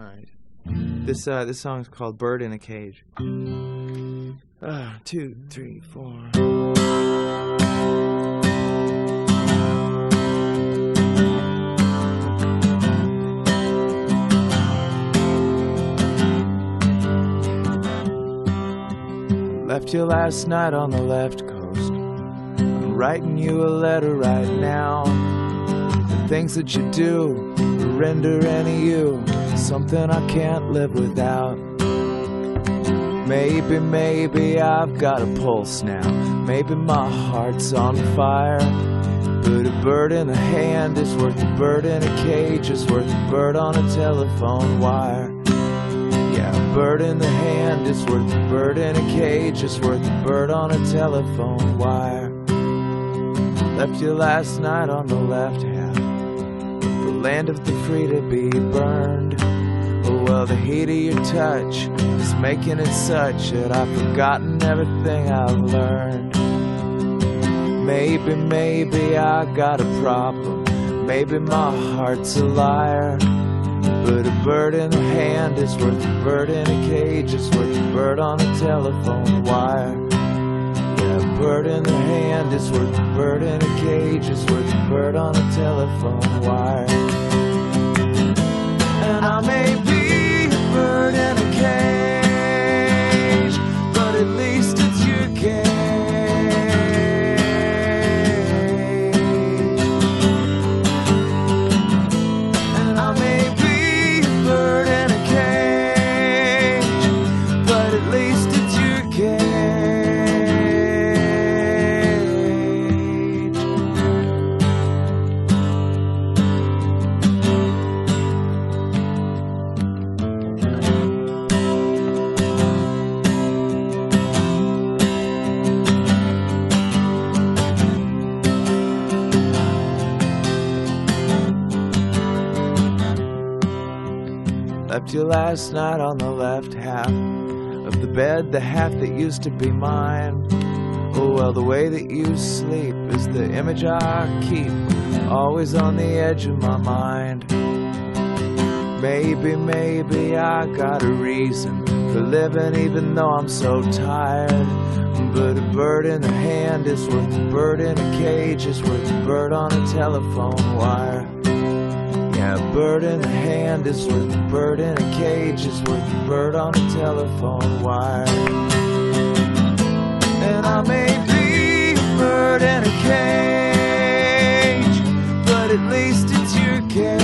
Alright. This song is called Bird in a Cage. 2, 3, 4. Left you last night on the left coast. I'm writing you a letter right now. The things that you do render any you something I can't live without. Maybe I've got a pulse now. Maybe my heart's on fire. But a bird in the hand is worth a bird in a cage, is worth a bird on a telephone wire. Yeah, a bird in the hand is worth a bird in a cage, is worth a bird on a telephone wire. Left you last night on the left half, the land of the free to be burned. Oh well, the heat of your touch is making it such that I've forgotten everything I've learned. Maybe I got a problem. Maybe my heart's a liar. But a bird in the hand is worth a bird in a cage, is worth a bird on a telephone wire. Yeah, a bird in the hand is worth a bird in a cage, is worth a bird on a telephone wire. And I may be a bird in a cage, but at least it's your cage. And I may be a bird in a cage, but at least it's your cage. Left you last night on the left half of the bed, the half that used to be mine. Oh well, the way that you sleep is the image I keep, always on the edge of my mind. Maybe I got a reason for living even though I'm so tired. But a bird in the hand is worth a bird in a cage, is worth a bird on a telephone wire. Yeah, a bird in the hand is worth a bird in a cage, is worth a bird on a telephone wire. And I may be a bird in a cage, but at least it's your cage.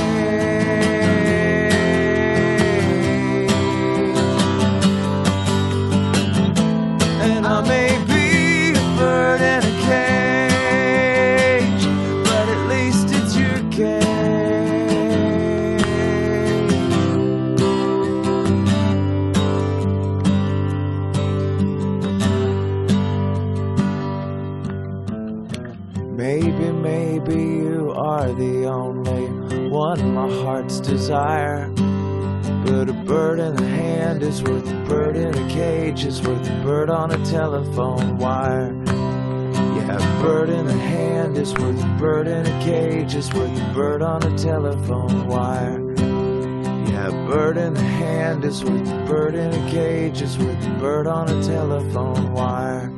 And I may be a bird in a cage, but at least it's your cage. Maybe you are the only one my heart's desire. But a bird in the hand is worth a bird in a cage, is worth a bird on a telephone wire. Yeah, a bird in the hand is worth a bird in a cage, is worth a bird on a telephone wire. Yeah, a bird in the hand is worth a bird in a cage, is worth a bird on a telephone wire.